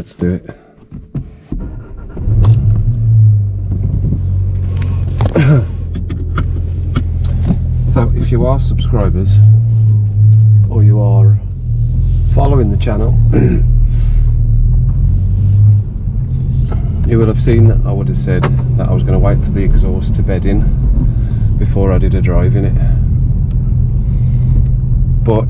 Let's do it. So if you are subscribers or you are following the channel, you will have seen that I would have said that I was going to wait for the exhaust to bed in before I did a drive in it, but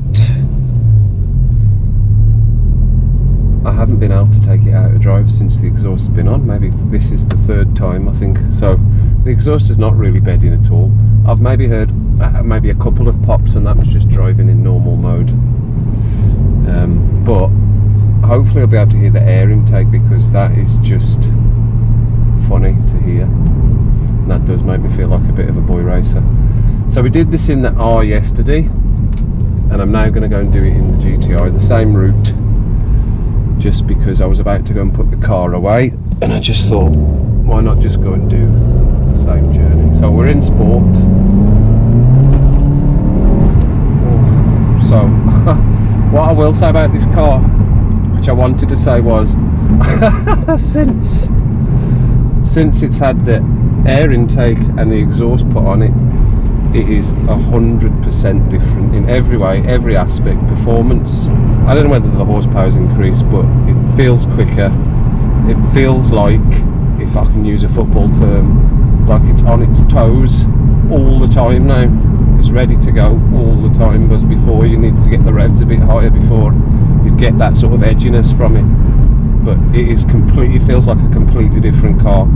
I haven't been able to take it out of drive since the exhaust has been on. Maybe this is the third time, I think. So the exhaust is not really bedding at all. I've maybe heard maybe a couple of pops, and that was just driving in normal mode. But hopefully I'll be able to hear the air intake, because that is just funny to hear. And that does make me feel like a bit of a boy racer. So we did this in the R yesterday, and I'm now going to go and do it in the GTI, the same route, just because I was about to go and put the car away, and I just thought, why not just go and do the same journey. So we're in sport. So what I will say about this car, which I wanted to say, was since it's had the air intake and the exhaust put on it, it is 100% different in every way, every aspect. Performance, I don't know whether the horsepower's increased, but it feels quicker. It feels like, if I can use a football term, like it's on its toes all the time now. It's ready to go all the time, but before you needed to get the revs a bit higher before you'd get that sort of edginess from it. But it is completely, feels like a completely different car,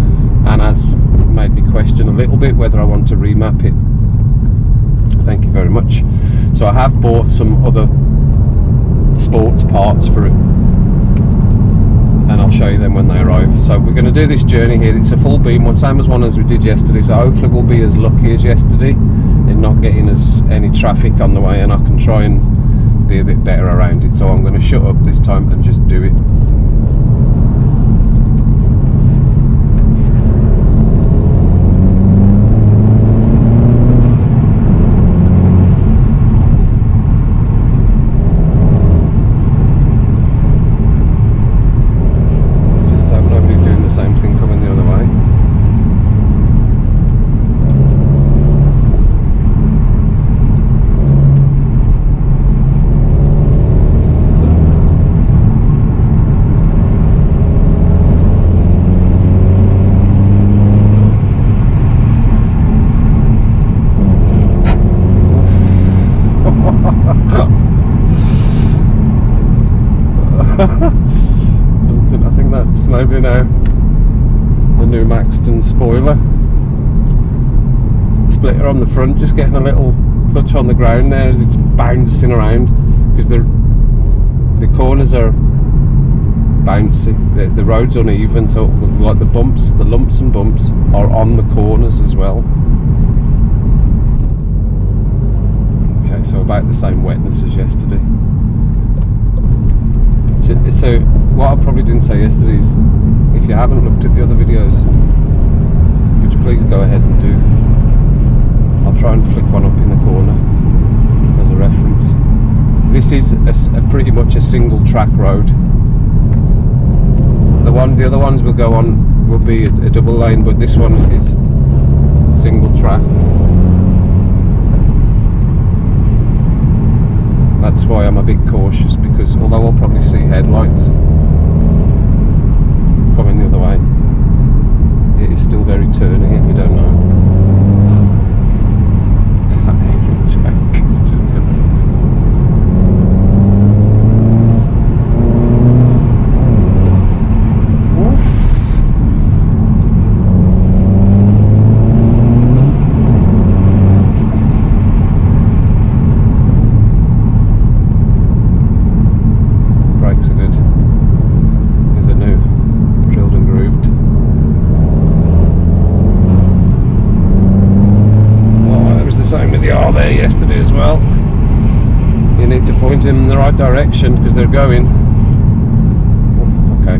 and has made me question a little bit whether I want to remap it. Thank you very much. So I have bought some other sports parts for it, and I'll show you them when they arrive. So we're going to do this journey here. It's a full beam one, same as one as we did yesterday, so hopefully we'll be as lucky as yesterday in not getting any traffic on the way, and I can try and be a bit better around it. So I'm going to shut up this time and just do it. Something, I think that's maybe now the new Maxton spoiler splitter on the front, just getting a little touch on the ground there as it's bouncing around, because the corners are bouncy, the road's uneven, so like the bumps, the lumps and bumps are on the corners as well. Okay, so about the same wetness as yesterday. So what I probably didn't say yesterday is, if you haven't looked at the other videos, would you please go ahead and do. I'll try and flick one up in the corner as a reference. This is pretty much a single track road. The other ones will be a double lane, but this one is single track. That's why I'm a bit cautious, because although I'll probably see headlights coming the other way, it is still very turny and we don't know. That air intake is just hilarious. Oof. Brakes are good. These are new, drilled and grooved. Oh, it was the same with the R there yesterday as well. You need to point them in the right direction because they're going. Oh, okay.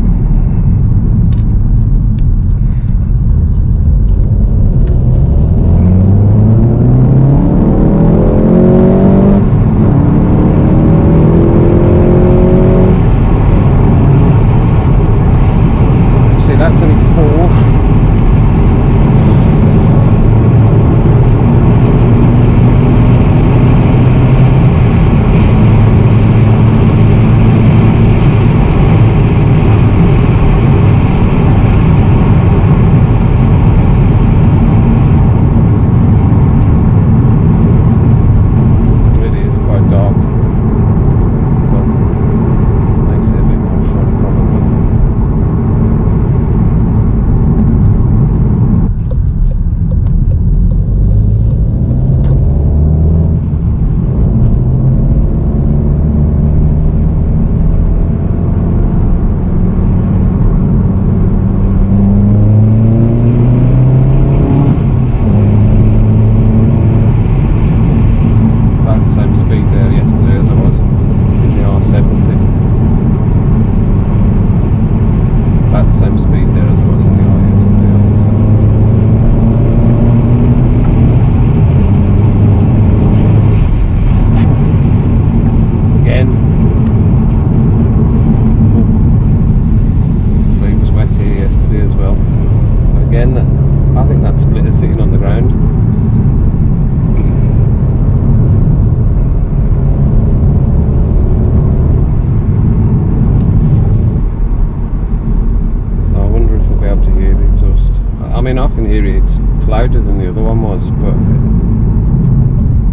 hear it. It's louder than the other one was, but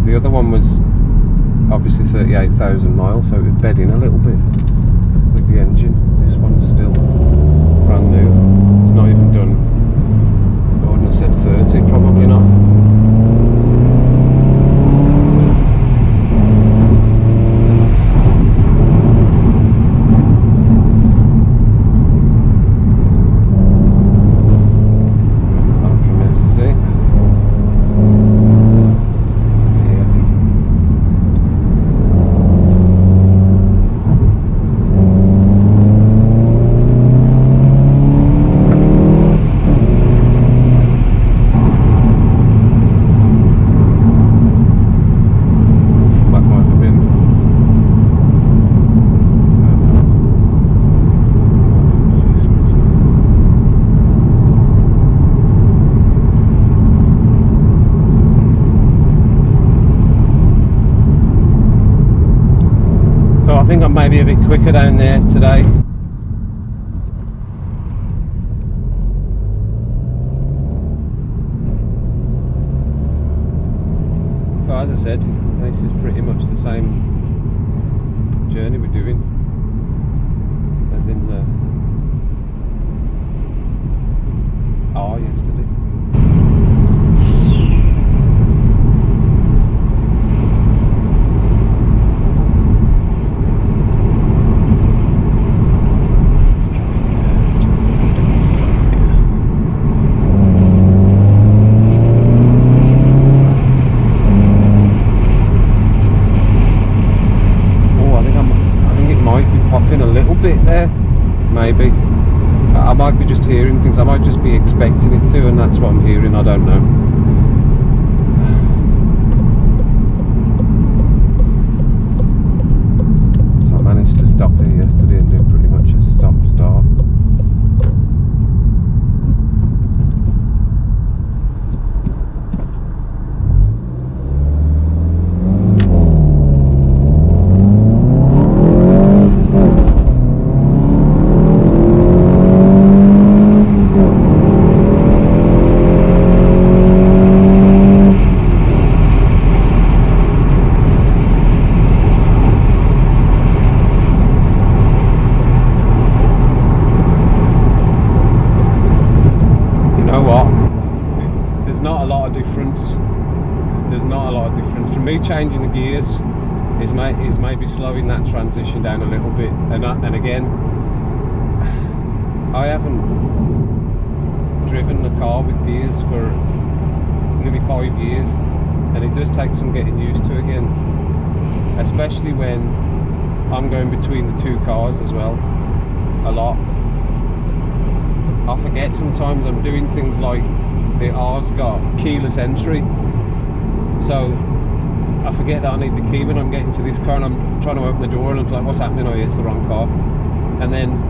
the other one was obviously 38,000 miles, so it would bed in a little bit with the engine. This one's still brand new. It's not even done. I wouldn't have said 30, probably not. I think I'm maybe a bit quicker down there today. So as I said, this is pretty much the same journey we're doing as in the R yesterday. There, maybe. I might be just hearing things, I might just be expecting it to, and that's what I'm hearing, I don't know. So I managed to stop there yesterday and do pretty much a stop-start. There's not a lot of difference. For me, changing the gears is maybe slowing that transition down a little bit. And again, I haven't driven the car with gears for nearly 5 years, and it does take some getting used to again, especially when I'm going between the two cars as well a lot. I forget sometimes I'm doing things like the R's got keyless entry, so I forget that I need the key when I'm getting to this car, and I'm trying to open the door and I'm like, what's happening? Oh yeah, it's the wrong car. And then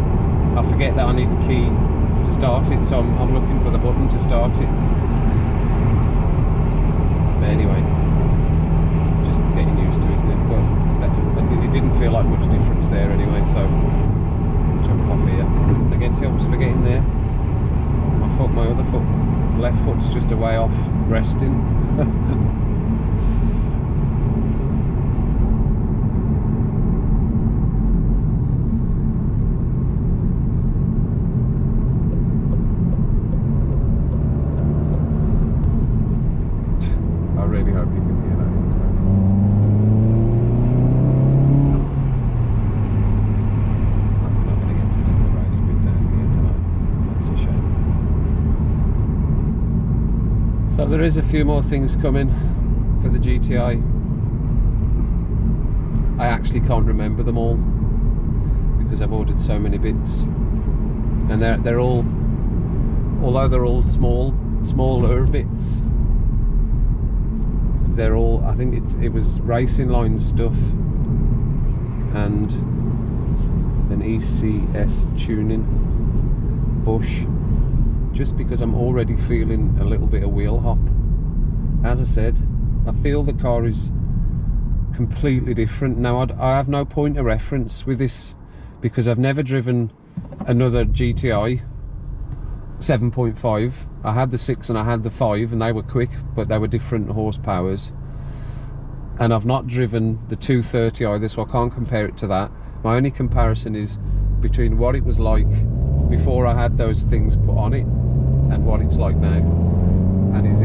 I forget that I need the key to start it, so I'm looking for the button to start it. But anyway, just getting used to, isn't it? But it didn't feel like much difference there anyway, so jump off here. Again, see, I was forgetting there. My other foot, left foot's just a way off resting. I really hope you can hear that in time. We're not going to get to the race bit down here tonight. That's a shame. So there is a few more things coming for the GTI. I actually can't remember them all because I've ordered so many bits, and they're all, although they're all smaller bits, they're all, I think it was racing line stuff and an ECS tuning bush, just because I'm already feeling a little bit of wheel hop. As I said, I feel the car is completely different. Now I have no point of reference with this because I've never driven another GTI 7.5. I had the 6 and I had the 5, and they were quick, but they were different horsepowers. And I've not driven the 230 either, so I can't compare it to that. My only comparison is between what it was like before I had those things put on it and what it's like now. And it is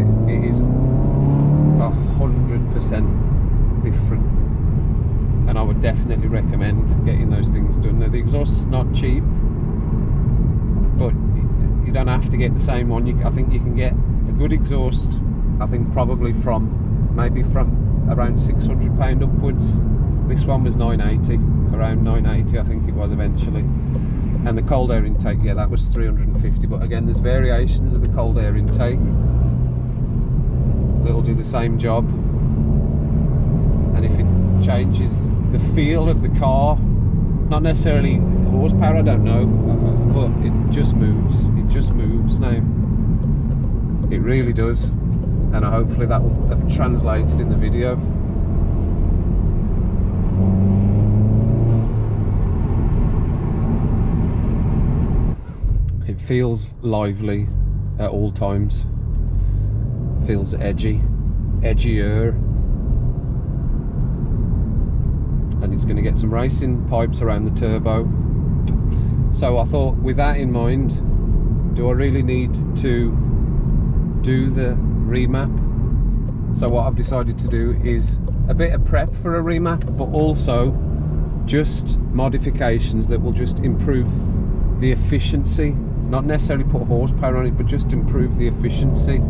100% different. And I would definitely recommend getting those things done. Now, the exhaust's not cheap, but you don't have to get the same one. I think you can get a good exhaust, I think probably from around £600 upwards. This one was 980, around 980 I think it was eventually. And the cold air intake, yeah, that was 350. But again, there's variations of the cold air intake that'll do the same job. And if it changes the feel of the car, not necessarily horsepower, I don't know, but it just moves. It just moves now. It really does. And hopefully that will have translated in the video. It feels lively at all times. It feels edgier. And it's going to get some racing pipes around the turbo. So I thought, with that in mind, do I really need to do the remap? So what I've decided to do is a bit of prep for a remap, but also just modifications that will just improve the efficiency, not necessarily put horsepower on it, but just improve the efficiency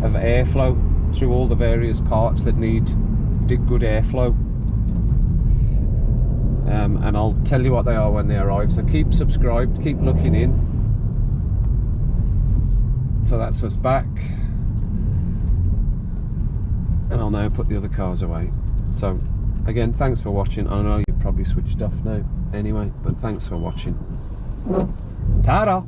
of airflow through all the various parts that need good airflow. And I'll tell you what they are when they arrive, so keep subscribed, keep looking in. So that's us back, and I'll now put the other cars away. So again, thanks for watching. I know you've probably switched off now anyway, but thanks for watching. Ta-da!